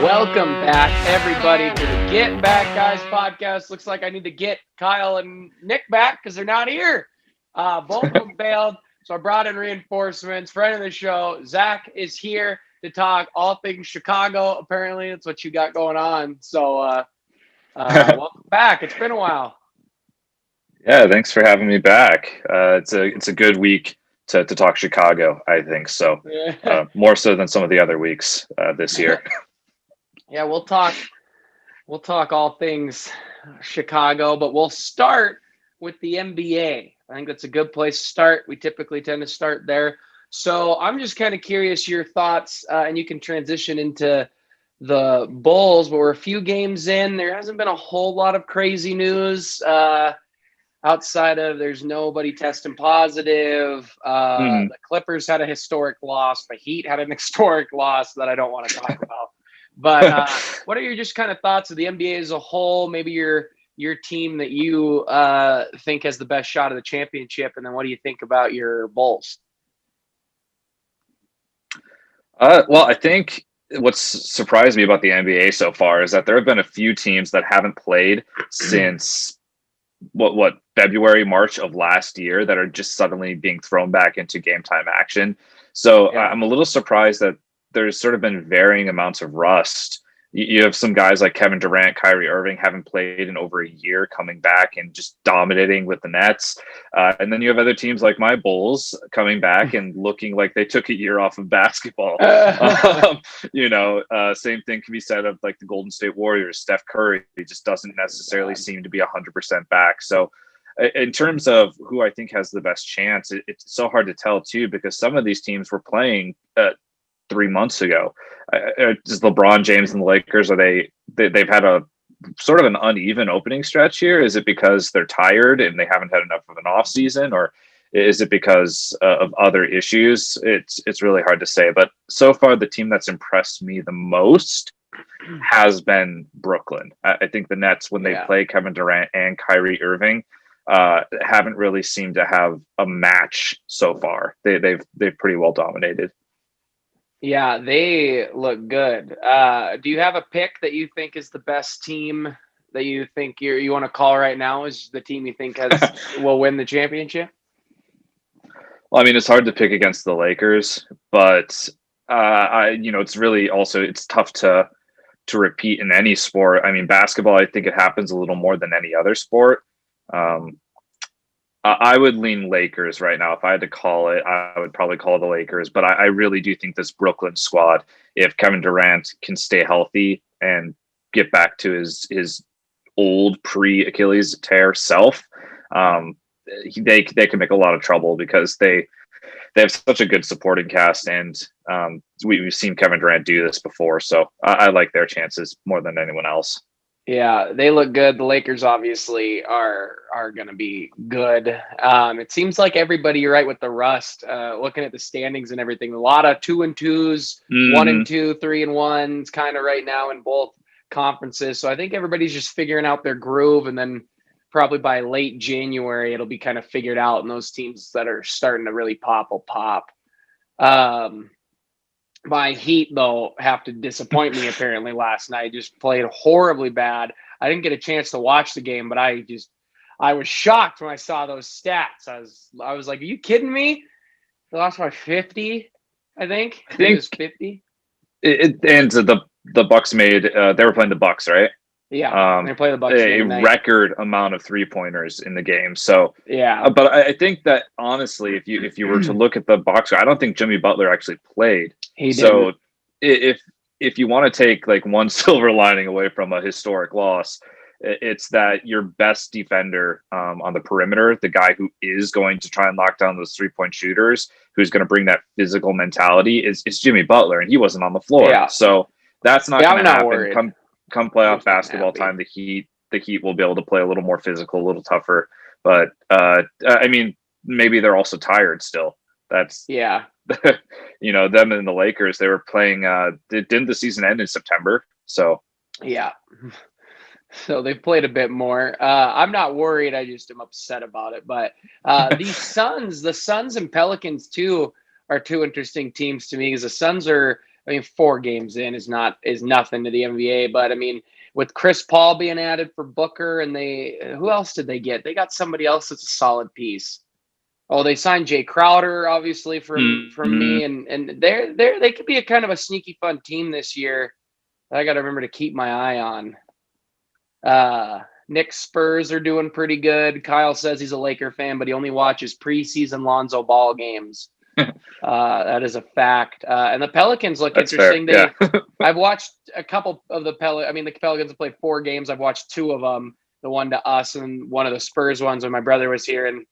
Welcome back, everybody, to the Get Back Guys podcast. Looks like I need to get Kyle and Nick back because they're not here. Both of them bailed, so I brought in reinforcements. Friend of the show, Zach, is here to talk all things Chicago. Apparently, that's what you got going on. So, welcome back. It's been a while. Yeah, thanks for having me back. It's a good week to talk Chicago, I think. So more so than some of the other weeks this year. Yeah, we'll talk all things Chicago, but we'll start with the NBA. I think that's a good place to start. We typically tend to start there. So I'm just kind of curious your thoughts, and you can transition into the Bulls, but we're a few games in. There hasn't been a whole lot of crazy news outside of there's nobody testing positive. The Clippers had a historic loss. The Heat had an historic loss that I don't want to talk about. But what are your just kind of thoughts of the NBA as a whole? Maybe your team that you think has the best shot of the championship, and then what do you think about your Bulls? Well, I think what's surprised me about the NBA so far is that there have been a few teams that haven't played since what February, March of last year that are just suddenly being thrown back into game time action. So Yeah. I'm a little surprised that there's sort of been varying amounts of rust. You have some guys like Kevin Durant, Kyrie Irving haven't played in over a year, coming back and just dominating with the Nets. And then you have other teams like my Bulls coming back and looking like they took a year off of basketball. Same thing can be said of like the Golden State Warriors. Steph Curry just doesn't necessarily seem to be 100% back. So in terms of who I think has the best chance, it's so hard to tell too, because some of these teams were playing 3 months ago. Just LeBron James and the Lakers, they've had a sort of an uneven opening stretch here? Is it because they're tired and they haven't had enough of an off season, or is it because of other issues? It's really hard to say. But so far, the team that's impressed me the most has been Brooklyn. I think the Nets, when they play Kevin Durant and Kyrie Irving, haven't really seemed to have a match so far. They've pretty well dominated. Yeah, they look good. Do you have a pick that you think is the best team that you think you want to call right now is the team you think will win the championship? Well, I mean, it's hard to pick against the Lakers, but it's really also it's tough to repeat in any sport. I mean, basketball, I think it happens a little more than any other sport. I would lean Lakers right now. If I had to call it, I would probably call the Lakers. But I really do think this Brooklyn squad, if Kevin Durant can stay healthy and get back to his old pre-Achilles tear self, they can make a lot of trouble because they have such a good supporting cast, and we've seen Kevin Durant do this before. So I like their chances more than anyone else. Yeah, they look good. The Lakers obviously are going to be good. It seems like everybody, you're right with the rust, looking at the standings and everything, a lot of 2-2s, 1-2, 3-1s kind of right now in both conferences. So I think everybody's just figuring out their groove, and then probably by late January, it'll be kind of figured out. And those teams that are starting to really pop will pop. My Heat, though, have to disappoint me apparently last night. Just played horribly bad. I didn't get a chance to watch the game, but I was shocked when I saw those stats. I was like, are you kidding me? They lost by 50, I think. I think it was 50. And the Bucks made they were playing the Bucks, right? Yeah, they play the Bucks. A record amount of 3-pointers in the game. So yeah, but I think that honestly, if you were to look at the box, I don't think Jimmy Butler actually played. So if you want to take like one silver lining away from a historic loss, it's that your best defender on the perimeter, the guy who is going to try and lock down those 3-point shooters, who's going to bring that physical mentality, is Jimmy Butler, and he wasn't on the floor. Yeah. So that's not going to happen. Worried. Come playoff basketball time, the Heat will be able to play a little more physical, a little tougher. But I mean, maybe they're also tired still. That's them and the Lakers. They were playing. Didn't the season end in September? So yeah. So they've played a bit more. I'm not worried. I just am upset about it. But the Suns and Pelicans too are two interesting teams to me, because the Suns are I mean, 4 games in is nothing to the NBA. But I mean, with Chris Paul being added for Booker, and who else did they get? They got somebody else that's a solid piece. Oh, they signed Jay Crowder, obviously from Mm-hmm. me, and they could be a kind of a sneaky fun team this year. I got to remember to keep my eye on. Knicks Spurs are doing pretty good. Kyle says he's a Laker fan, but he only watches preseason Lonzo Ball games. That is a fact. And the Pelicans look That's interesting. fair. I've watched a couple of the Pelicans have played 4 games. I've watched 2 of them. The one to us and one of the Spurs ones when my brother was here. And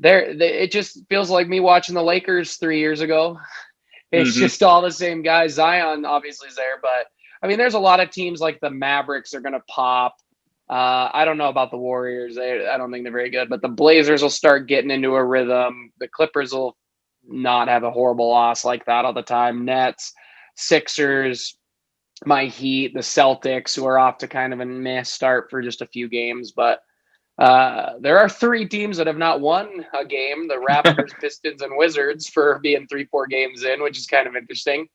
it just feels like me watching the Lakers 3 years ago. It's just all the same guys. Zion obviously is there, but I mean, there's a lot of teams like the Mavericks are going to pop. I don't know about the Warriors. I don't think they're very good, but the Blazers will start getting into a rhythm. The Clippers will not have a horrible loss like that all the time. Nets, Sixers, my Heat, the Celtics, who are off to kind of a meh start for just a few games. But there are 3 teams that have not won a game, the Raptors, Pistons, and Wizards, for being 3-4 games in, which is kind of interesting.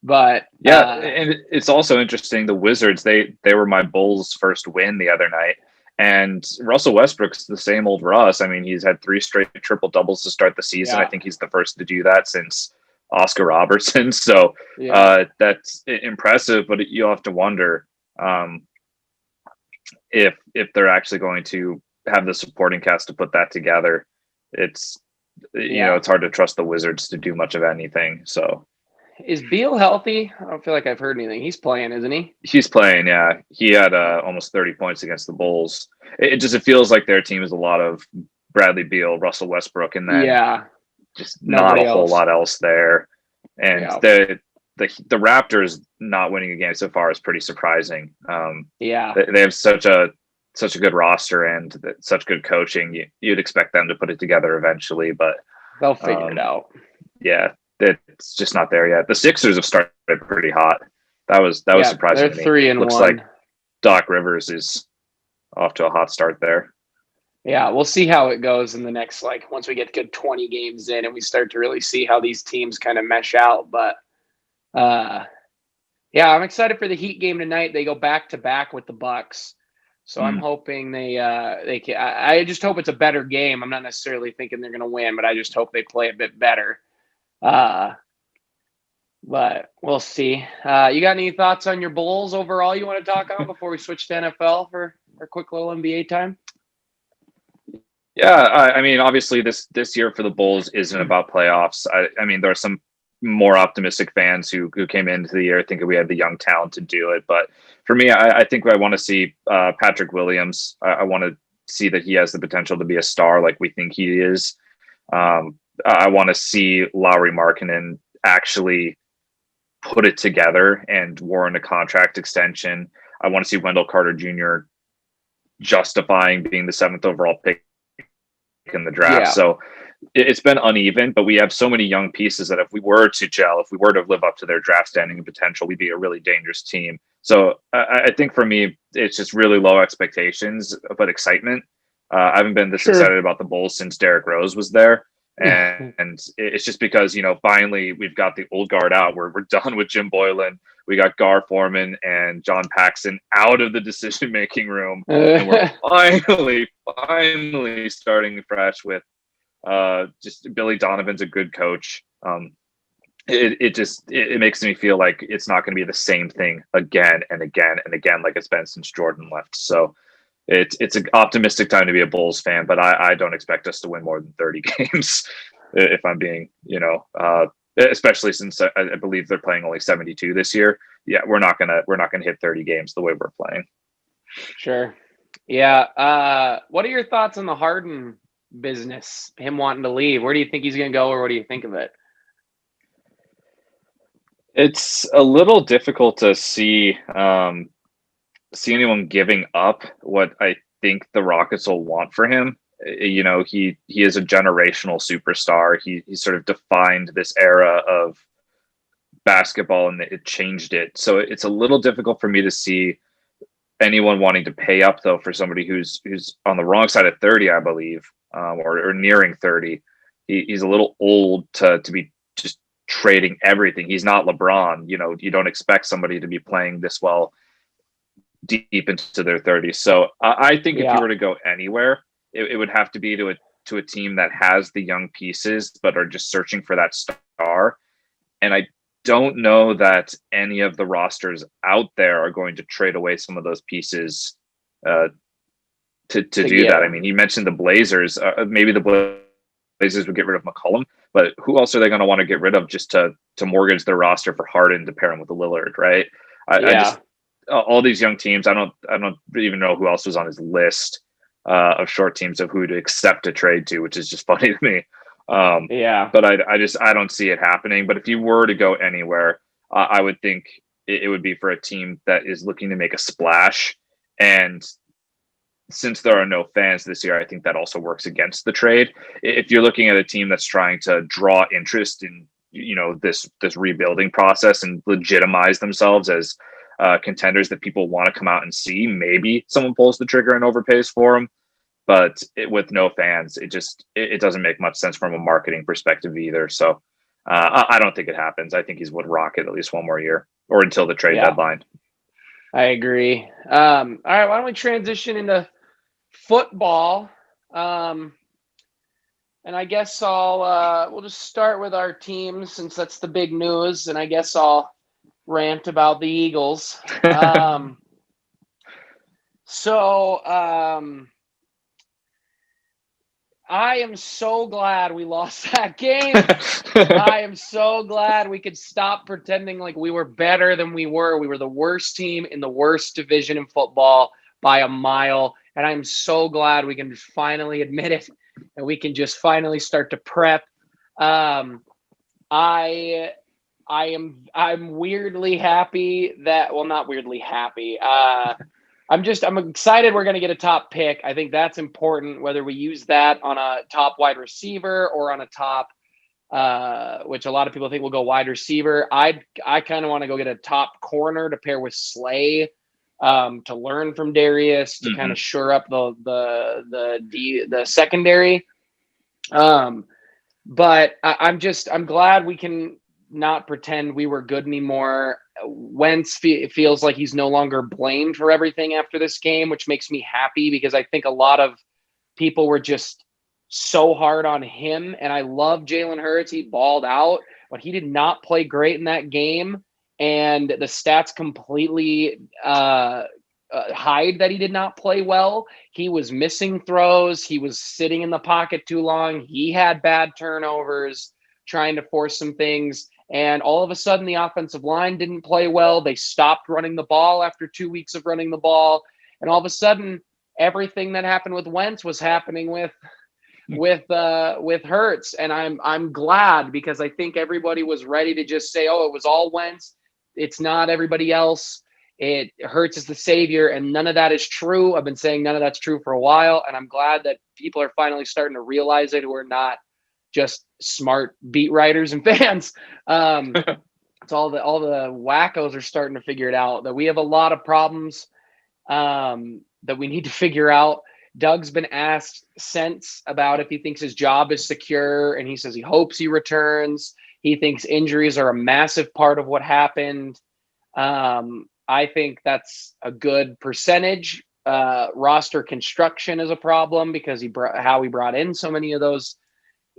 But and it's also interesting. The Wizards, they were my Bulls' first win the other night, and Russell Westbrook's the same old Russ. I mean, he's had 3 straight triple doubles to start the season. Yeah. I think he's the first to do that since Oscar Robertson. So that's impressive. But you'll have to wonder if they're actually going to have the supporting cast to put that together. It's it's hard to trust the Wizards to do much of anything. So. Is Beal healthy? I don't feel like I've heard anything. He's playing, isn't he? He's playing, yeah. He had almost 30 points against the Bulls. It feels like their team is a lot of Bradley Beal, Russell Westbrook, and then just not a whole lot else there. And the Raptors not winning a game so far is pretty surprising. They have such a good roster and such good coaching. You'd expect them to put it together eventually, but they'll figure it out. Yeah. It's just not there yet. The Sixers have started pretty hot. That was surprising. They're 3-1. Looks like Doc Rivers is off to a hot start there. Yeah, we'll see how it goes in the next, once we get good 20 games in and we start to really see how these teams kind of mesh out. But I'm excited for the Heat game tonight. They go back to back with the Bucks. So I'm hoping they can. I just hope it's a better game. I'm not necessarily thinking they're going to win, but I just hope they play a bit better. But we'll see. You got any thoughts on your Bulls overall you want to talk on before we switch to NFL for a quick little NBA time? Yeah, I mean, obviously this year for the Bulls isn't about playoffs. I mean, there are some more optimistic fans who came into the year thinking we had the young talent to do it. But for me, I think I want to see Patrick Williams. I want to see that he has the potential to be a star like we think he is. I want to see Lauri Markkanen actually put it together and warrant a contract extension. I want to see Wendell Carter Jr. justifying being the 7th overall pick in the draft. Yeah. So it's been uneven, but we have so many young pieces that if we were to gel, if we were to live up to their draft standing and potential, we'd be a really dangerous team. So I think for me, it's just really low expectations, but excitement. I haven't been this excited about the Bulls since Derrick Rose was there. And it's just because, finally we've got the old guard out. We're done with Jim Boylan. We got Gar Forman and John Paxson out of the decision-making room. And we're finally starting fresh with just Billy Donovan's a good coach. It makes me feel like it's not going to be the same thing again and again and again like it's been since Jordan left. So it's an optimistic time to be a Bulls fan, but I don't expect us to win more than 30 games if I'm being, especially since I believe they're playing only 72 this year. Yeah, we're not gonna hit 30 games the way we're playing. Sure. Yeah. What are your thoughts on the Harden business? Him wanting to leave? Where do you think he's gonna go, or what do you think of it? It's a little difficult to see anyone giving up what I think the Rockets will want for him. He is a generational superstar. He sort of defined this era of basketball and it changed it. So it's a little difficult for me to see anyone wanting to pay up though for somebody who's on the wrong side of 30, I believe, or nearing 30. He's a little old to be just trading everything. He's not LeBron. You don't expect somebody to be playing this well deep into their 30s. So I think if you were to go anywhere, it would have to be to a team that has the young pieces but are just searching for that star. And I don't know that any of the rosters out there are going to trade away some of those pieces to do that. I mean, he mentioned the Blazers. Maybe the Blazers would get rid of McCollum, but who else are they going to want to get rid of just to mortgage their roster for Harden to pair him with Lillard, right? I just all these young teams. I don't even know who else was on his list of short teams of who to accept a trade to, which is just funny to me. But I don't see it happening. But if you were to go anywhere, I would think it would be for a team that is looking to make a splash. And since there are no fans this year, I think that also works against the trade. If you're looking at a team that's trying to draw interest in, this rebuilding process and legitimize themselves as contenders that people want to come out and see, maybe someone pulls the trigger and overpays for them. But with no fans, it doesn't make much sense from a marketing perspective either. So I don't think it happens. I think he's would rock it at least one more year or until the trade deadline. I agree. All right, why don't we transition into football? And I guess we'll just start with our team since that's the big news. And I guess I'll rant about the Eagles. I am so glad we lost that game. I am so glad we could stop pretending like we were better than we were. We were the worst team in the worst division in football by a mile. And I'm so glad we can finally admit it and we can just finally start to prep. I'm weirdly happy that, well, not weirdly happy. I'm excited we're going to get a top pick. I think that's important, whether we use that on a top wide receiver or on a top, which a lot of people think will go wide receiver. I kind of want to go get a top corner to pair with Slay, to learn from Darius, to kind of shore up the secondary. But I'm glad we can not pretend we were good anymore. Wentz feels like he's no longer blamed for everything after this game, which makes me happy because I think a lot of people were just so hard on him. And I love Jalen Hurts. He balled out, but he did not play great in that game. And the stats completely hide that he did not play well. He was missing throws. He was sitting in the pocket too long. He had bad turnovers, trying to force some things. And all of a sudden, the offensive line didn't play well. They stopped running the ball after 2 weeks of running the ball. And all of a sudden, everything that happened with Wentz was happening with Hurts. And I'm glad because I think everybody was ready to just say, oh, it was all Wentz. It's not everybody else. It Hurts is the savior. And none of that is true. I've been saying none of that's true for a while. And I'm glad that people are finally starting to realize it who are not just smart beat writers and fans. It's all the wackos are starting to figure it out, that we have a lot of problems that we need to figure out. Doug's been asked since about if he thinks his job is secure, and he says he hopes he returns. He thinks injuries are a massive part of what happened. I think that's a good percentage. Roster construction is a problem because how he brought in so many of those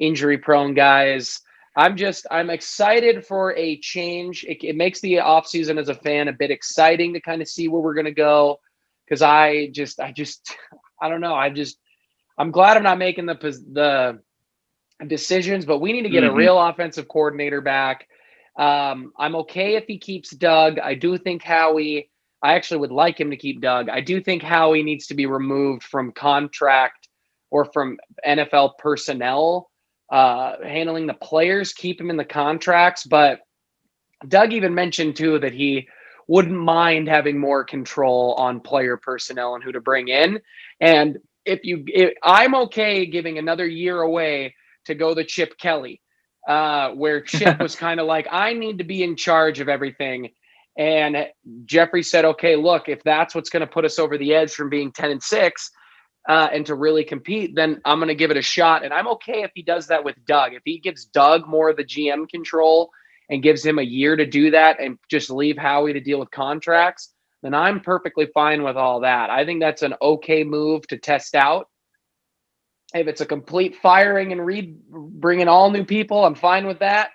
injury-prone guys. I'm excited for a change. It makes the offseason as a fan a bit exciting to kind of see where we're going to go. Because I don't know. I'm glad I'm not making the decisions, but we need to get a real offensive coordinator back. I'm okay if he keeps Doug. I do think I actually would like him to keep Doug. I do think Howie needs to be removed from contract or from NFL personnel. Handling the players, keep him in the contracts. But Doug even mentioned too that he wouldn't mind having more control on player personnel and who to bring in. And I'm okay giving another year away to go to Chip Kelly, where Chip was kind of like, I need to be in charge of everything. And Jeffrey said, okay, look, if that's what's going to put us over the edge from being 10-6, and to really compete, then I'm going to give it a shot. And I'm okay if he does that with Doug. If he gives Doug more of the GM control and gives him a year to do that and just leave Howie to deal with contracts, then I'm perfectly fine with all that. I think that's an okay move to test out. If it's a complete firing and bringing all new people, I'm fine with that.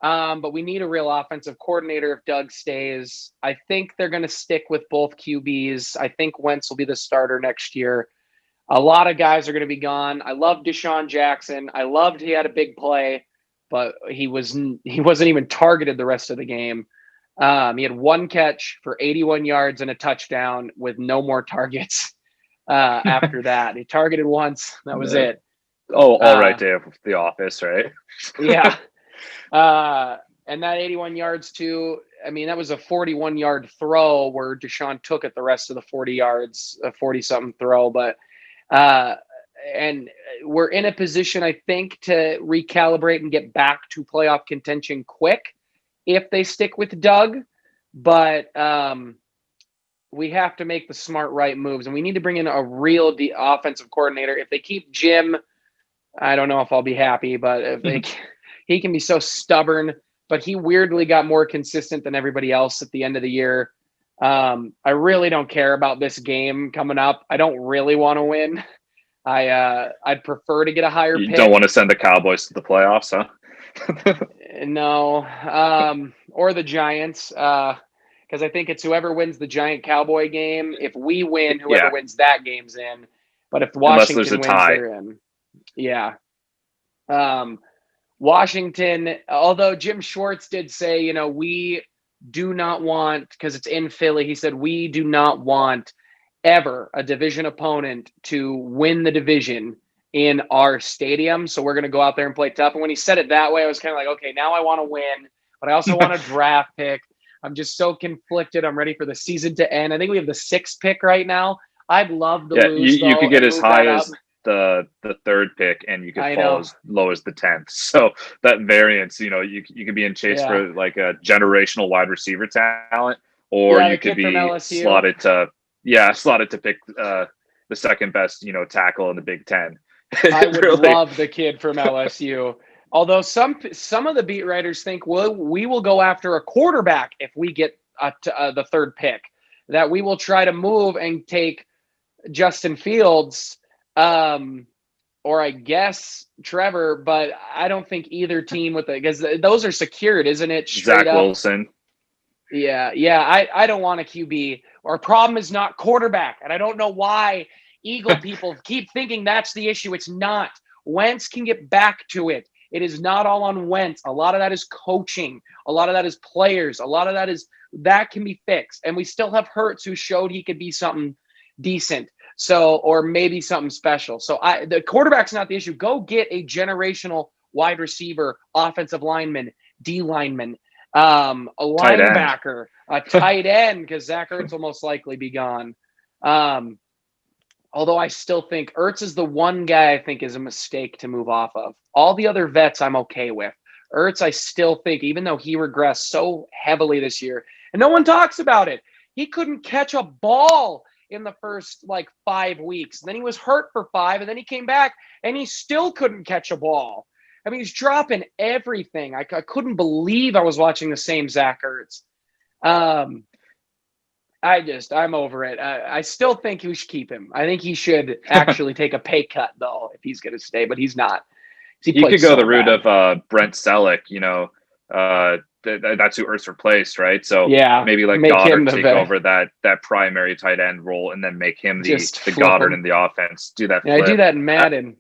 But we need a real offensive coordinator if Doug stays. I think they're going to stick with both QBs. I think Wentz will be the starter next year. A lot of guys are going to be gone. I love Deshaun Jackson. I loved he had a big play, but he wasn't even targeted the rest of the game. He had one catch for 81 yards and a touchdown with no more targets after that. He targeted once. That was it. Oh, all right, day of the office, right? Yeah. And that 81 yards too, I mean, that was a 41-yard throw where Deshaun took it the rest of the 40 yards, a 40-something throw. But and we're in a position, I think, to recalibrate and get back to playoff contention quick if they stick with Doug. But we have to make the smart, right moves. And we need to bring in a real offensive coordinator. If they keep Jim, I don't know if I'll be happy, but if they he can be so stubborn, but he weirdly got more consistent than everybody else at the end of the year. I really don't care about this game coming up. I don't really want to win. I'd prefer to get a higher pick. You don't want to send the Cowboys to the playoffs, huh? No. Or the Giants. Because I think it's whoever wins the Giant Cowboy game. If we win, whoever wins that game's in. But if Washington wins, they're in. Yeah. Washington, although Jim Schwartz did say, we do not want, because it's in Philly, he said, we do not want ever a division opponent to win the division in our stadium. So we're going to go out there and play tough. And when he said it that way, I was kind of like, okay, now I want to win, but I also want a draft pick. I'm just so conflicted. I'm ready for the season to end. I think we have the 6th pick right now. I'd love to lose. You could get as high as the 3rd pick, and you could fall as low as the 10th. So that variance, you could be in chase for like a generational wide receiver talent, or you could be slotted to pick the second best, tackle in the Big Ten. I would love the kid from LSU. Although some of the beat writers think, well, we will go after a quarterback if we get the 3rd pick, that we will try to move and take Justin Fields, or I guess Trevor, but I don't think either team because those are secured, isn't it? Zach Wilson. Yeah. I don't want a QB. Our problem is not quarterback, and I don't know why Eagle people keep thinking that's the issue. It's not. Wentz can get back to it. It is not all on Wentz. A lot of that is coaching. A lot of that is players. A lot of that can be fixed. And we still have Hurts, who showed he could be something decent. So, or maybe something special. So the quarterback's not the issue. Go get a generational wide receiver, offensive lineman, D lineman, a linebacker, a tight end, because Zach Ertz will most likely be gone. Although I still think Ertz is the one guy I think is a mistake to move off of. All the other vets I'm okay with. Ertz, I still think, even though he regressed so heavily this year, and no one talks about it, he couldn't catch a ball in the first 5 weeks. And then he was hurt for 5, and then he came back and he still couldn't catch a ball. I mean, he's dropping everything. I couldn't believe I was watching the same Zach Ertz. I'm over it. I still think we should keep him. I think he should actually take a pay cut, though, if he's going to stay, but he's not. You could go the route of Brent Selleck, that's who Ertz replaced, right? So maybe Goddard take over that primary tight end role, and then make him the Goddard in the offense. Do that. Yeah, I do that in Madden.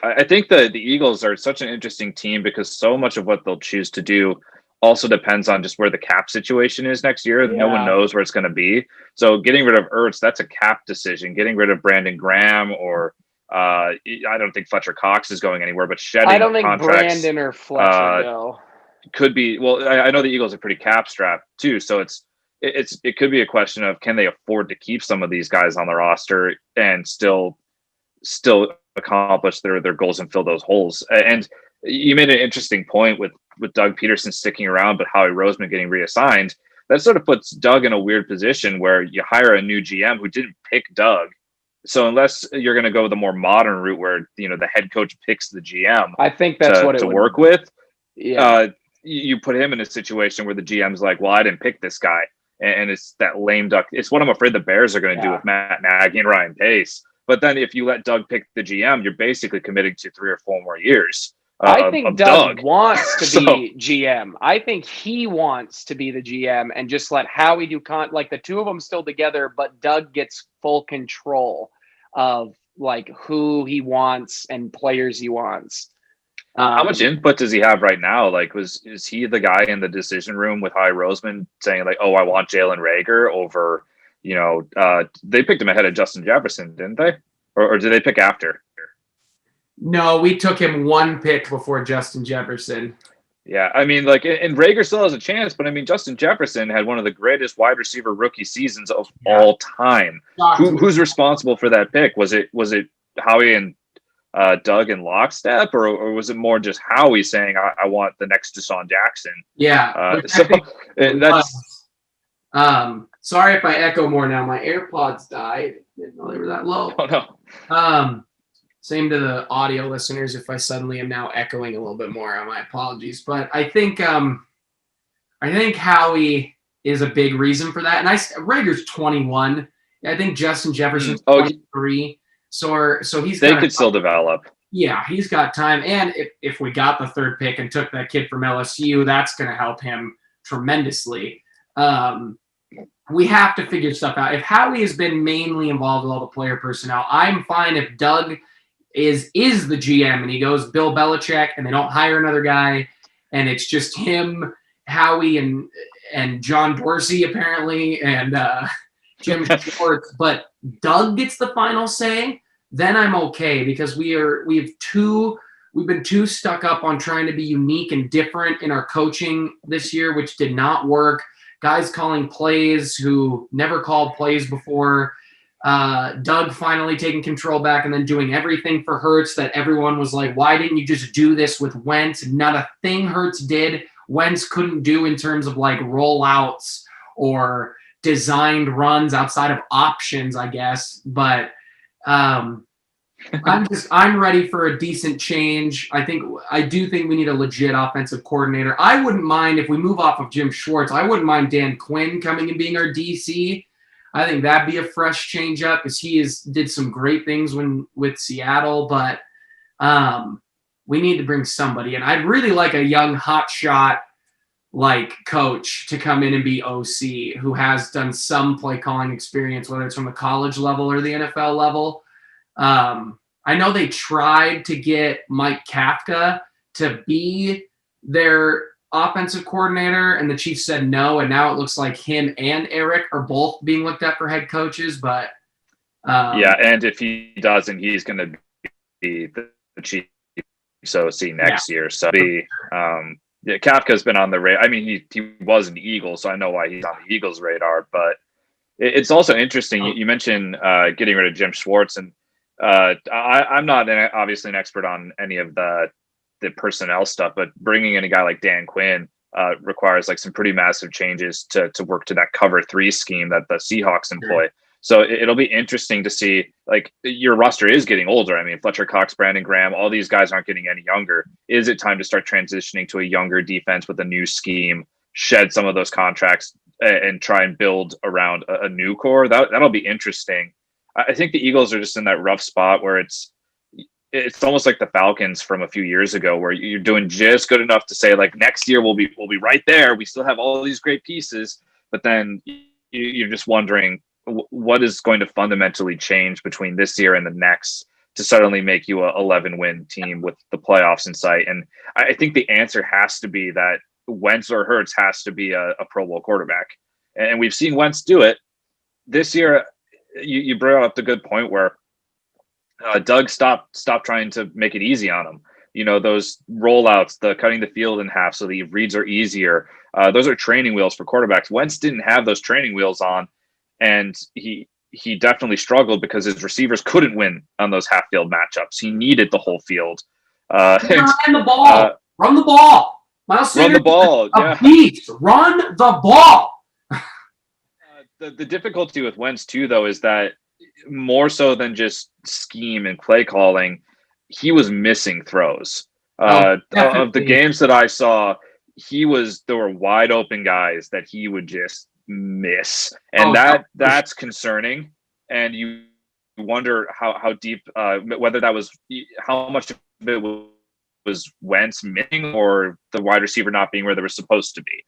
I think the Eagles are such an interesting team because so much of what they'll choose to do also depends on just where the cap situation is next year. Yeah. No one knows where it's going to be. So getting rid of Ertz, that's a cap decision. Getting rid of Brandon Graham or I don't think Fletcher Cox is going anywhere, but shedding I don't think Brandon or Fletcher go. Could be. Well, I know the Eagles are pretty cap strapped too, so it could be a question of, can they afford to keep some of these guys on the roster and still accomplish their goals and fill those holes. And you made an interesting point with Doug Peterson sticking around, but Howie Roseman getting reassigned. That sort of puts Doug in a weird position where you hire a new GM who didn't pick Doug. So unless you're going to go the more modern route where the head coach picks the GM, I think that's what it to would work with. Yeah. you put him in a situation where the GM's like, well, I didn't pick this guy. And it's that lame duck. It's what I'm afraid the Bears are going to do with Matt Nagy and Ryan Pace. But then if you let Doug pick the GM, you're basically committing to 3 or 4 more years. I think Doug wants to be GM. I think he wants to be the GM and just let Howie do like the two of them still together, but Doug gets full control of like who he wants and players he wants. How much input does he have right now? Like, is he the guy in the decision room with Howie Roseman saying like, "Oh, I want Jalen Reagor over," they picked him ahead of Justin Jefferson, didn't they? Or did they pick after? No, we took him 1 pick before Justin Jefferson. Yeah, I mean, like, and Reagor still has a chance, but I mean, Justin Jefferson had one of the greatest wide receiver rookie seasons of all time. Who's responsible for that pick? Was it Howie and Doug in lockstep, or was it more just Howie saying, "I want the next Deshaun Jackson"? Yeah. Sorry if I echo more now. My AirPods died. Didn't know they were that low. Oh no. Same to the audio listeners. If I suddenly am now echoing a little bit more, my apologies. But I think Howie is a big reason for that. And Reagor's 21. I think Justin Jefferson's 23. So he's they could still develop. Yeah, he's got time. And if we got the 3rd pick and took that kid from LSU, that's going to help him tremendously. We have to figure stuff out. If Howie has been mainly involved with all the player personnel, I'm fine if Doug is the GM and he goes Bill Belichick and they don't hire another guy and it's just him, Howie, and John Dorsey apparently, and Jim Schwartz, but Doug gets the final say, then I'm okay, because we've been too stuck up on trying to be unique and different in our coaching this year, which did not work. Guys calling plays who never called plays before. Doug finally taking control back and then doing everything for Hurts that everyone was like, why didn't you just do this with Wentz? Not a thing Hurts did, Wentz couldn't do in terms of like rollouts or designed runs outside of options, I guess. But I'm ready for a decent change. I do think we need a legit offensive coordinator. I wouldn't mind if we move off of Jim Schwartz. I wouldn't mind Dan Quinn coming and being our DC. I think that'd be a fresh change up because he did some great things with Seattle, but we need to bring somebody. And I'd really like a young hotshot like coach to come in and be OC who has done some play calling experience, whether it's from the college level or the NFL level. I know they tried to get Mike Kafka to be their offensive coordinator, and the Chiefs said no, and now it looks like him and Eric are both being looked at for head coaches. But and if he doesn't, he's going to be the Chiefs OC next year. So Kafka's been on the radar. I mean, he was an Eagle, so I know why he's on the Eagles' radar. But it's also interesting. You mentioned getting rid of Jim Schwartz, and I'm not obviously an expert on any of the personnel stuff, but bringing in a guy like Dan Quinn requires like some pretty massive changes to work to that cover 3 scheme that the Seahawks employ. So it'll be interesting to see, like, your roster is getting older. I mean, Fletcher Cox, Brandon Graham, all these guys aren't getting any younger. Is it time to start transitioning to a younger defense with a new scheme, shed some of those contracts and try and build around a new core? That'll be interesting. I think the Eagles are just in that rough spot where it's almost like the Falcons from a few years ago, where you're doing just good enough to say, like, next year we'll be right there. We still have all these great pieces, but then you're just wondering what is going to fundamentally change between this year and the next to suddenly make you a 11-win team with the playoffs in sight. And I think the answer has to be that Wentz or Hurts has to be a Pro Bowl quarterback, and we've seen Wentz do it this year. You brought up the good point where Doug stopped trying to make it easy on him. You know, those rollouts, the cutting the field in half so the reads are easier. Those are training wheels for quarterbacks. Wentz didn't have those training wheels on, and he definitely struggled because his receivers couldn't win on those half field matchups. He needed the whole field. Run the ball. Run the ball. Miles Sanders, run the ball. Yeah. Beast. Run the ball. The difficulty with Wentz too, though, is that more so than just scheme and play calling, he was missing throws. Of the games that I saw, there were wide open guys that he would just miss, and that's concerning. And you wonder how deep, whether that was, how much of it was Wentz missing or the wide receiver not being where they were supposed to be.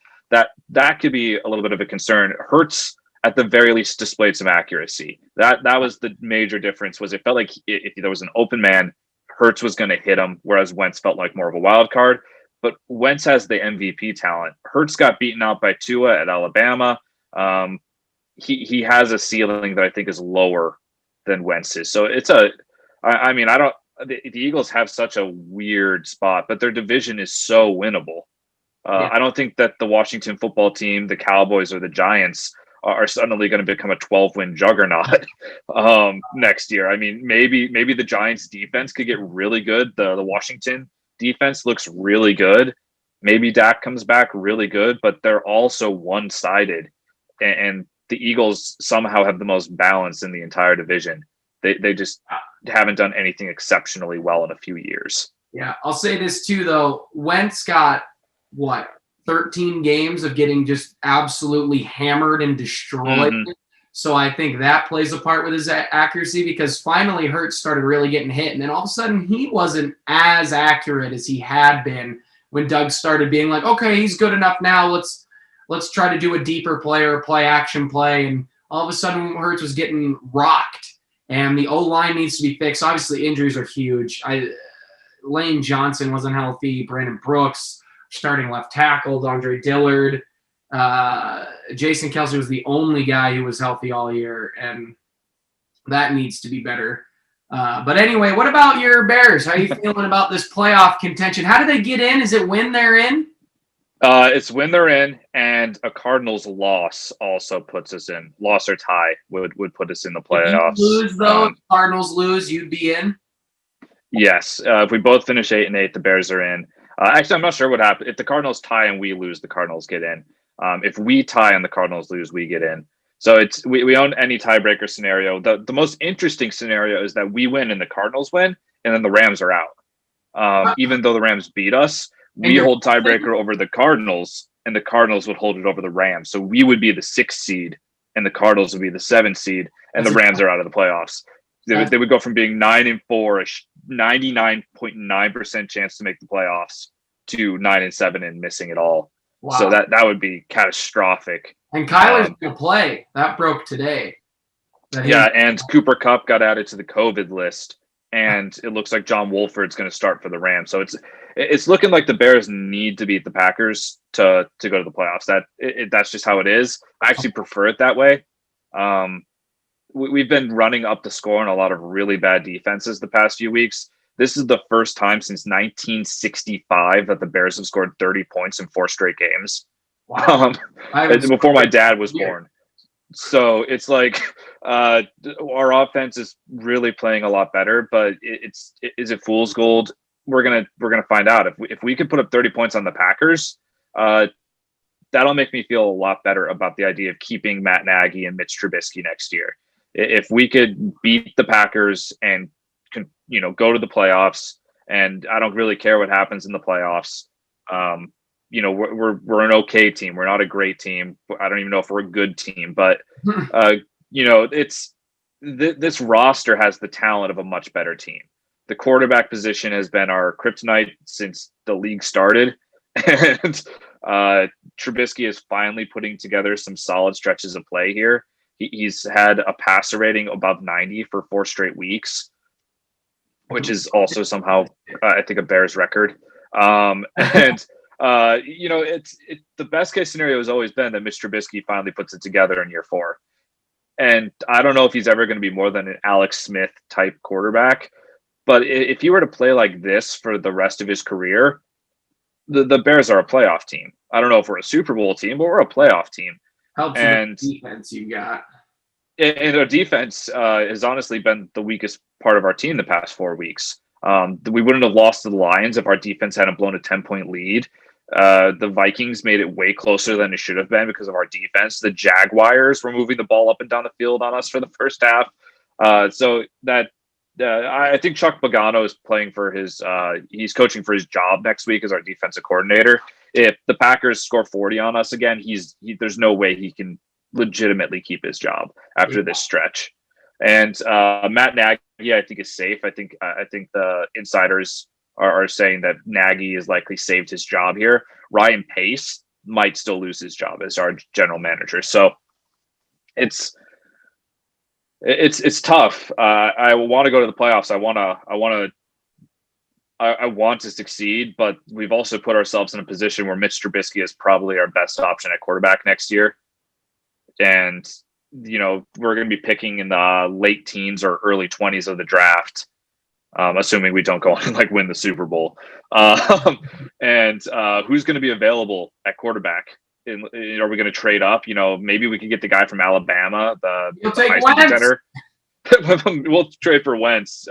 That could be a little bit of a concern. Hurts at the very least displayed some accuracy. That was the major difference. Was it felt like if there was an open man, Hurts was going to hit him, whereas Wentz felt like more of a wild card. But Wentz has the MVP talent. Hurts got beaten out by Tua at Alabama. He has a ceiling that I think is lower than Wentz's. So it's the Eagles have such a weird spot, but their division is so winnable. I don't think that the Washington football team, the Cowboys, or the Giants are suddenly going to become a 12-win juggernaut next year. I mean, maybe the Giants defense could get really good. The Washington defense looks really good. Maybe Dak comes back really good, but they're also one-sided. And the Eagles somehow have the most balance in the entire division. They just haven't done anything exceptionally well in a few years. Yeah, I'll say this too, though. Wentz got, 13 games of getting just absolutely hammered and destroyed. Mm-hmm. So I think that plays a part with his accuracy, because finally Hurts started really getting hit. And then all of a sudden he wasn't as accurate as he had been when Doug started being like, okay, he's good enough now. Let's try to do a deeper play or a play action play. And all of a sudden Hurts was getting rocked, and the O-line needs to be fixed. Obviously injuries are huge. Lane Johnson wasn't healthy. Brandon Brooks, starting left tackle, Andre Dillard. Jason Kelce was the only guy who was healthy all year, and that needs to be better. But anyway, what about your Bears? How are you feeling about this playoff contention? How do they get in? Is it win they're in? It's win they're in, and a Cardinals loss also puts us in. Loss or tie would put us in the playoffs. If you lose, though, if Cardinals lose, you'd be in? Yes. If we both finish 8-8, the Bears are in. Actually, I'm not sure what happened. If the Cardinals tie and we lose, the Cardinals get in. If we tie and the Cardinals lose, we get in. So we own any tiebreaker scenario. The most interesting scenario is that we win and the Cardinals win, and then the Rams are out. Even though the Rams beat us, we hold tiebreaker over the Cardinals, and the Cardinals would hold it over the Rams. So we would be the 6th seed, and the Cardinals would be the 7th seed, and the Rams are out of the playoffs. They would go from being 9-4, 99.9% chance to make the playoffs, to 9-7 and missing it all. Wow. So that would be catastrophic. And Kyler's going to play. That broke today. And Cooper Kupp got added to the COVID list, and it looks like John Wolford's going to start for the Rams. So it's looking like the Bears need to beat the Packers to go to the playoffs. That's just how it is. I actually prefer it that way. We've been running up the score on a lot of really bad defenses the past few weeks. This is the first time since 1965 that the Bears have scored 30 points in 4 straight games. Wow. Before my dad was born. So it's like our offense is really playing a lot better, but is it fool's gold? We're gonna find out. If we could put up 30 points on the Packers, that'll make me feel a lot better about the idea of keeping Matt Nagy and Mitch Trubisky next year. If we could beat the Packers and go to the playoffs, and I don't really care what happens in the playoffs. We're an okay team. We're not a great team. I don't even know if we're a good team, but this roster has the talent of a much better team. The quarterback position has been our kryptonite since the league started, and Trubisky is finally putting together some solid stretches of play here. He's had a passer rating above 90 for 4 straight weeks, which is also somehow, I think, a Bears record. It's the best case scenario has always been that Mitch Trubisky finally puts it together in year 4. And I don't know if he's ever going to be more than an Alex Smith type quarterback, but if he were to play like this for the rest of his career, the Bears are a playoff team. I don't know if we're a Super Bowl team, but we're a playoff team. Helps with the defense you got. And our defense has honestly been the weakest part of our team the past 4 weeks. We wouldn't have lost to the Lions if our defense hadn't blown a 10-point lead. The Vikings made it way closer than it should have been because of our defense. The Jaguars were moving the ball up and down the field on us for the first half. So that I think Chuck Pagano is playing for his. He's coaching for his job next week as our defensive coordinator. If the Packers score 40 on us again, there's no way he can legitimately keep his job after this stretch. And Matt Nagy, I think, is safe. I think the insiders are saying that Nagy is likely saved his job here. Ryan Pace might still lose his job as our general manager. So it's tough. I want to go to the playoffs. I want to succeed, but we've also put ourselves in a position where Mitch Trubisky is probably our best option at quarterback next year. And, we're going to be picking in the late teens or early 20s of the draft, assuming we don't go on and win the Super Bowl. And who's going to be available at quarterback? Are we going to trade up? Maybe we could get the guy from Alabama, the high center. We'll trade for Wentz.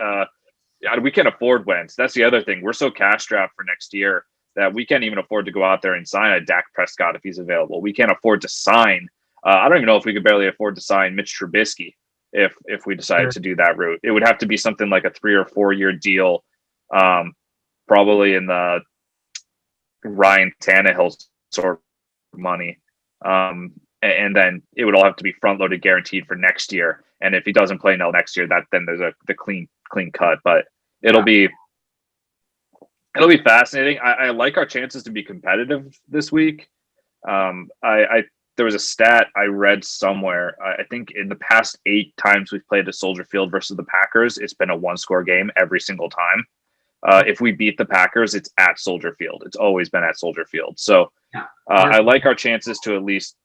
We can't afford Wentz. That's the other thing. We're so cash strapped for next year that we can't even afford to go out there and sign a Dak Prescott if he's available. We can't afford to sign. I don't even know if we could barely afford to sign Mitch Trubisky if we decided to do that route. It would have to be something like a 3 or 4 year deal, probably in the Ryan Tannehill sort of money. And then it would all have to be front loaded, guaranteed for next year. And if he doesn't play next year, then there's the clean cut. But it'll be fascinating. I like our chances to be competitive this week. There was a stat I read somewhere. I think in the past 8 times we've played at Soldier Field versus the Packers, it's been a 1-score game every single time. If we beat the Packers, it's at Soldier Field. It's always been at Soldier Field. So I like our chances to at least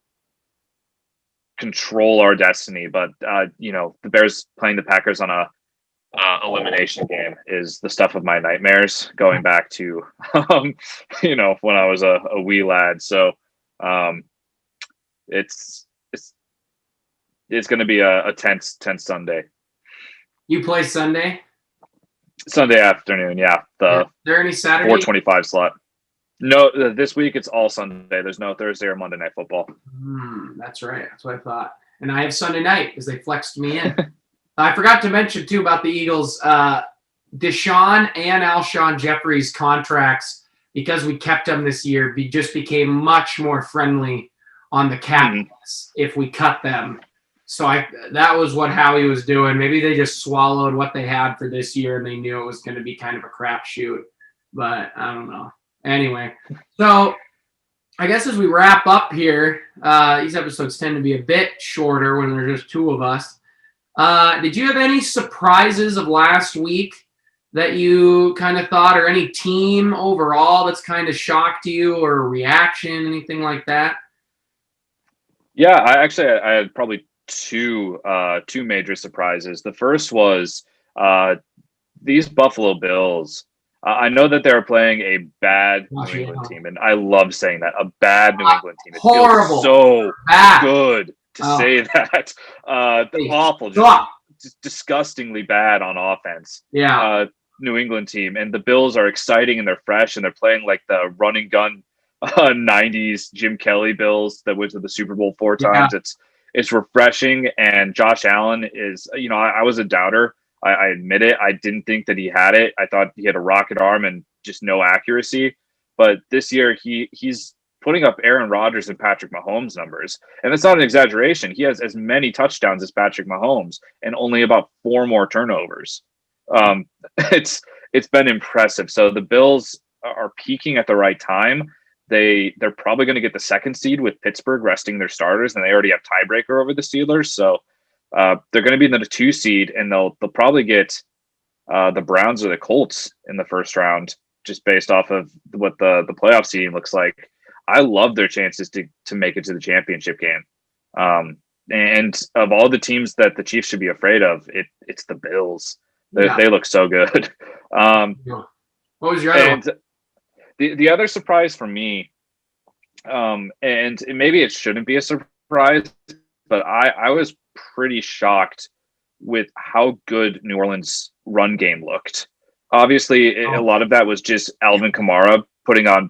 control our destiny. But the Bears playing the Packers on a elimination game is the stuff of my nightmares, going back to when I was a wee lad. So it's going to be a tense Sunday. You play Sunday afternoon. Yeah, is there any Saturday 4:25 slot? No, this week it's all Sunday. There's no Thursday or Monday Night Football. That's right. That's what I thought. And I have Sunday night because they flexed me in. I forgot to mention too about the Eagles. Deshaun and Alshon Jeffrey's contracts, because we kept them this year, just became much more friendly on the cap if we cut them. So that was what Howie was doing. Maybe they just swallowed what they had for this year and they knew it was going to be kind of a crapshoot. But I don't know. Anyway, so I guess as we wrap up here, these episodes tend to be a bit shorter when there's just 2 of us. Did you have any surprises of last week that you kind of thought, or any team overall that's kind of shocked you, or a reaction, anything like that? Yeah, I had probably two major surprises. The first was these Buffalo Bills. I know that they're playing a bad New England team, and I love saying that, a bad New England team. It horrible. Feels so good to say that. Awful, just disgustingly bad on offense. Yeah. New England team, and the Bills are exciting and they're fresh and they're playing like the run and gun 90s Jim Kelly Bills that went to the Super Bowl 4 times. It's refreshing, and Josh Allen is, I was a doubter. I admit it. I didn't think that he had it. I thought he had a rocket arm and just no accuracy. But this year he's putting up Aaron Rodgers and Patrick Mahomes numbers. And that's not an exaggeration. He has as many touchdowns as Patrick Mahomes and only about 4 more turnovers. It's been impressive. So the Bills are peaking at the right time. They're probably going to get the 2nd seed with Pittsburgh resting their starters, and they already have tiebreaker over the Steelers. So they're going to be in the 2 seed, and they'll probably get the Browns or the Colts in the first round, just based off of what the playoff seeding looks like. I love their chances to make it to the championship game. And of all the teams that the Chiefs should be afraid of, it's the Bills. They look so good. What was your other one? The other surprise for me, and maybe it shouldn't be a surprise, but I was pretty shocked with how good New Orleans' run game looked. Obviously, a lot of that was just Alvin Kamara putting on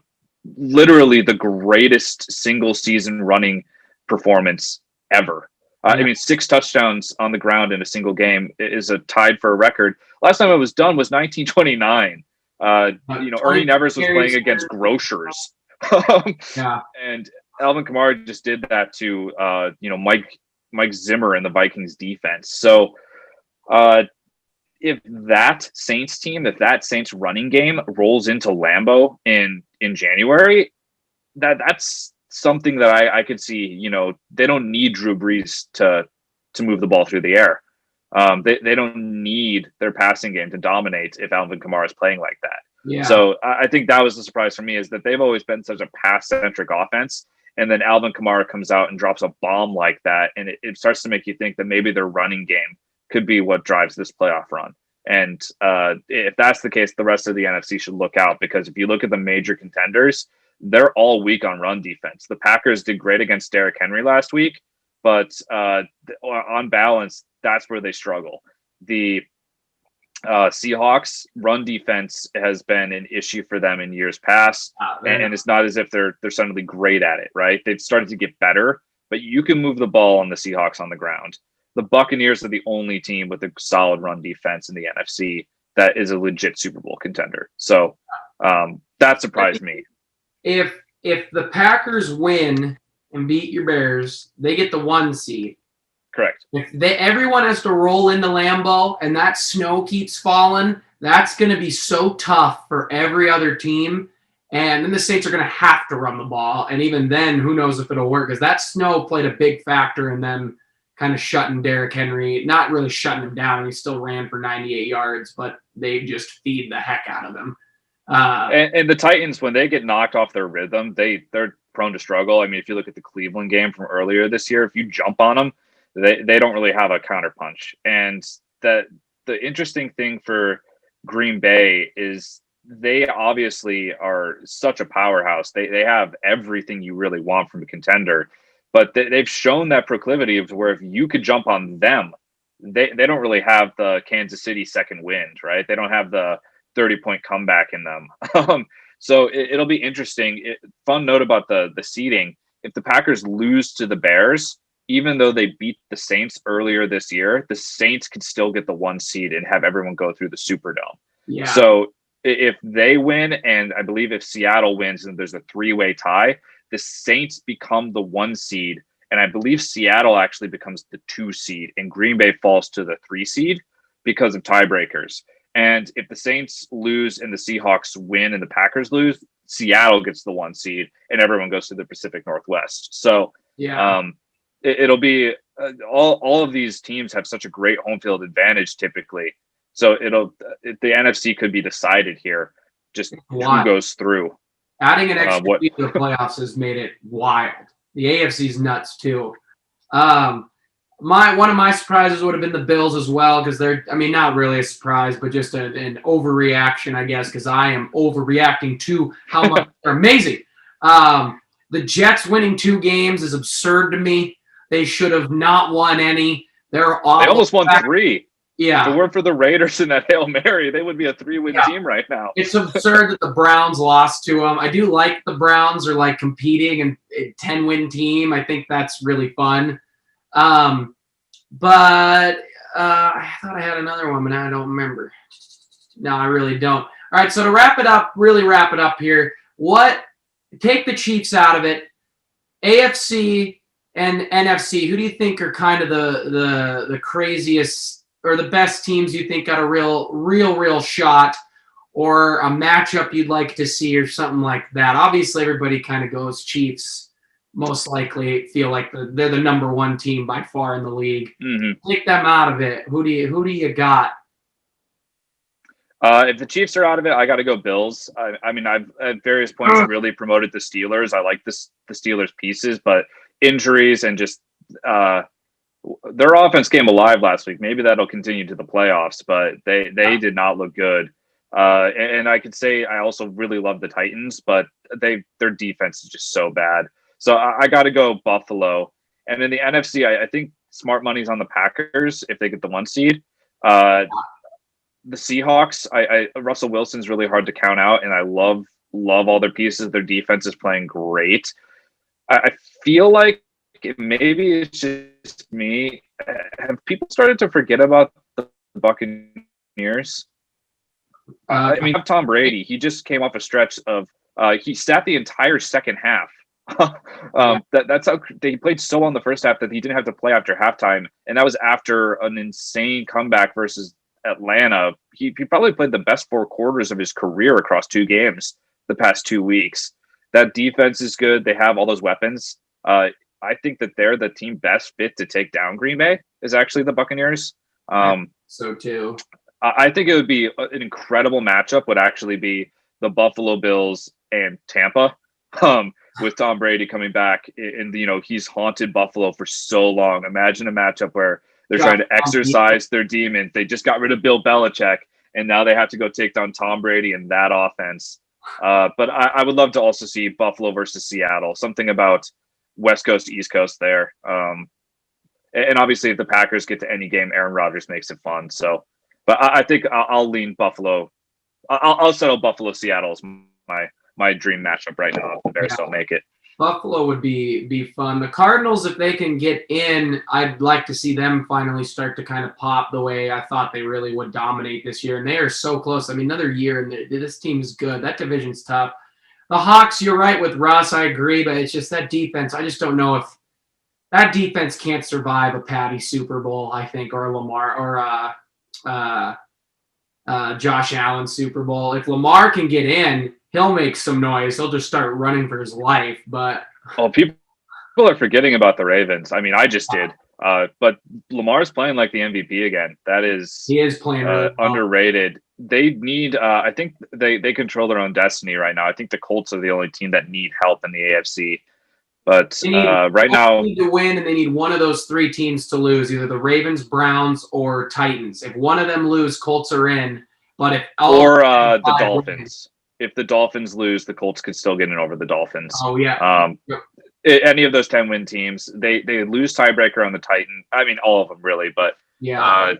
literally the greatest single season running performance ever. I mean, 6 touchdowns on the ground in a single game is a tied for a record. Last time it was done was 1929. Ernie Nevers was playing against grocers. Yeah. And Alvin Kamara just did that to, Mike Zimmer and the Vikings defense. So if that Saints running game rolls into Lambeau in January, that's something that I could see. They don't need Drew Brees to move the ball through the air. They don't need their passing game to dominate if Alvin Kamara is playing like that. Yeah. So I think that was the surprise for me, is that they've always been such a pass-centric offense, and then Alvin Kamara comes out and drops a bomb like that, and it starts to make you think that maybe their running game could be what drives this playoff run. And if that's the case, the rest of the NFC should look out, because if you look at the major contenders, they're all weak on run defense. The Packers did great against Derrick Henry last week, but on balance, that's where they struggle. The Seahawks run defense has been an issue for them in years past, and it's not as if they're suddenly great at it, right? They've started to get better, but you can move the ball on the Seahawks on the ground. The Buccaneers are the only team with a solid run defense in the NFC that is a legit Super Bowl contender. So that surprised me. If the Packers win and beat your Bears, they get the 1 seed. Correct. If everyone has to roll into Lambeau and that snow keeps falling, that's going to be so tough for every other team. And then the Saints are going to have to run the ball. And even then, who knows if it'll work, because that snow played a big factor in them kind of shutting Derrick Henry, not really shutting him down. He still ran for 98 yards, but they just feed the heck out of him. And the Titans, when they get knocked off their rhythm, they're prone to struggle. I mean, if you look at the Cleveland game from earlier this year, if you jump on them, they don't really have a counterpunch. And the interesting thing for Green Bay is they obviously are such a powerhouse. They have everything you really want from a contender, but they've shown that proclivity of where if you could jump on them, they don't really have the Kansas City second wind, right? They don't have the 30-point comeback in them. So it'll be interesting. Fun note about the seeding. If the Packers lose to the Bears, even though they beat the Saints earlier this year, the Saints could still get the 1 seed and have everyone go through the Superdome. Yeah. So if they win, and I believe if Seattle wins and there's a 3-way tie, the Saints become the 1 seed. And I believe Seattle actually becomes the 2 seed and Green Bay falls to the 3 seed because of tiebreakers. And if the Saints lose and the Seahawks win and the Packers lose, Seattle gets the 1 seed and everyone goes to the Pacific Northwest. So yeah. It'll be all of these teams have such a great home field advantage typically. So the NFC could be decided here, just who goes through. Adding an extra team to the playoffs has made it wild. The AFC's nuts too. One of my surprises would have been the Bills as well, because they're, not really a surprise, but just an overreaction, I guess, because I am overreacting to how much they're amazing. The Jets winning 2 games is absurd to me. They should have not won any. They're awful. They almost won 3. Yeah. If it weren't for the Raiders in that Hail Mary, they would be a 3-win team right now. It's absurd that the Browns lost to them. I do like the Browns are like competing and a 10-win team. I think that's really fun. But I thought I had another one, but now I don't remember. No, I really don't. All right, so to wrap it up here, take the Chiefs out of it. AFC and NFC, who do you think are kind of the craziest or the best teams you think got a real shot, or a matchup you'd like to see or something like that? Obviously, everybody kind of goes Chiefs. Most likely feel like they're the number 1 team by far in the league. Mm-hmm. Take them out of it. Who do you got? If the Chiefs are out of it, I got to go Bills. I've at various points really promoted the Steelers. I like the Steelers pieces, but injuries and just their offense came alive last week. Maybe that'll continue to the playoffs, but they did not look good. And I could say I also really love the Titans, but their defense is just so bad. So I got to go Buffalo. And in the NFC, I think smart money's on the Packers if they get the 1 seed. The Seahawks, Russell Wilson's really hard to count out, and I love all their pieces. Their defense is playing great. I feel like maybe it's just me. Have people started to forget about the Buccaneers? I mean, Tom Brady, he just came off a stretch of he sat the entire second half. That's how he played so well in the first half that he didn't have to play after halftime, and that was after an insane comeback versus Atlanta. He probably played the best 4 quarters of his career across 2 games the past 2 weeks. That defense is good. They have all those weapons. I think that they're the team best fit to take down Green Bay is actually the Buccaneers. So too. I think it would be an incredible matchup would actually be the Buffalo Bills and Tampa. With Tom Brady coming back, and he's haunted Buffalo for so long. Imagine a matchup where they're trying to exercise their demons. They just got rid of Bill Belichick, and now they have to go take down Tom Brady and that offense. But I would love to also see Buffalo versus Seattle. Something about West Coast, East Coast there. And obviously, if the Packers get to any game, Aaron Rodgers makes it fun. So, but I think I'll lean Buffalo. I'll settle Buffalo, Seattle as my dream matchup right now if the Bears don't make it. Buffalo would be fun. The Cardinals, if they can get in, I'd like to see them finally start to kind of pop the way I thought they really would dominate this year. And they are so close. I mean, another year, and this team is good. That division's tough. The Hawks, you're right with Russ. I agree, but it's just that defense. I just don't know if that defense can't survive a Patty Super Bowl, I think, or a Lamar or Josh Allen Super Bowl. If Lamar can get in, he'll make some noise. He'll just start running for his life. But people are forgetting about the Ravens. I mean, I just did. But Lamar's playing like the MVP again. He is playing really underrated. They need. I think they control their own destiny right now. I think the Colts are the only team that need help in the AFC. But right now, they need to win, and they need one of those 3 teams to lose, either the Ravens, Browns, or Titans. If one of them lose, Colts are in. But if the Dolphins. If the Dolphins lose, the Colts could still get in over the Dolphins. Oh, yeah. Any of those 10-win teams, they lose tiebreaker on the Titans. I mean, all of them really, but yeah,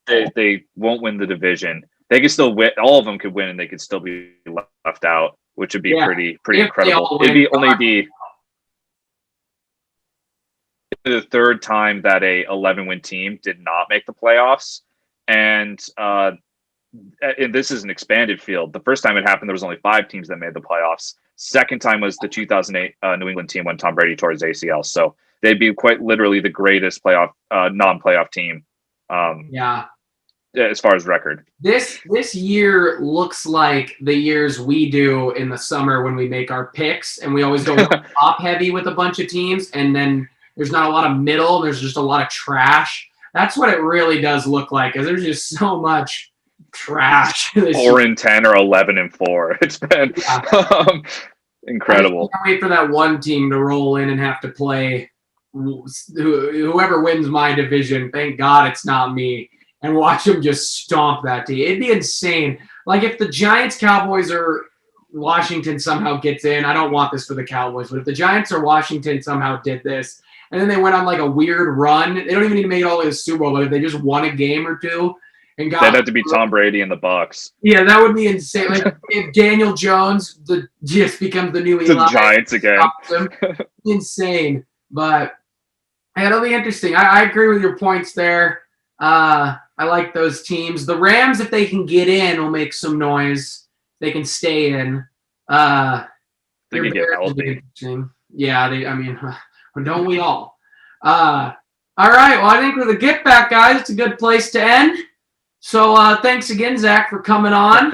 they won't win the division. They could still win. All of them could win, and they could still be left out, which would be pretty incredible. It'd only be the 3rd time that a 11-win team did not make the playoffs, and this is an expanded field. The first time it happened, there was only 5 teams that made the playoffs. Second time was the 2008 New England team when Tom Brady tore his ACL. So they'd be quite literally the greatest non-playoff team. As far as record. This year looks like the years we do in the summer when we make our picks, and we always go top heavy with a bunch of teams, and then there's not a lot of middle. There's just a lot of trash. That's what it really does look like, because there's just so much trash. 4-10 or 11-4. It's been incredible. I can't wait for that one team to roll in and have to play whoever wins my division. Thank God it's not me. And watch them just stomp that team. It'd be insane. Like if the Giants, Cowboys, or Washington somehow gets in. I don't want this for the Cowboys, but if the Giants or Washington somehow did this, and then they went on like a weird run, they don't even need to make it all the way to the Super Bowl, but if they just won a game or two and got, that'd have to be Tom Brady and the Bucs. Yeah, that would be insane. Like if Daniel Jones just becomes the new Eli, the Giants again. Insane. But it'll be interesting. I agree with your points there. I like those teams. The Rams, if they can get in, will make some noise. They can stay in. They can get healthy. Yeah, don't we all? All right. Well, I think with a get back, guys, it's a good place to end. So thanks again, Zach, for coming on.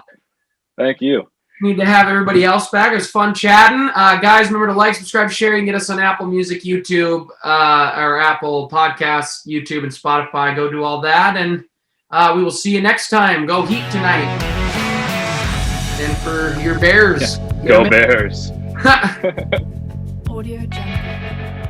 Thank you. Need to have everybody else back. It was fun chatting. Guys, remember to like, subscribe, share. You can get us on Apple Music, YouTube, or Apple Podcasts, YouTube, and Spotify. Go do all that. And we will see you next time. Go Heat tonight. And for your Bears. Go Bears. Audio Jungle.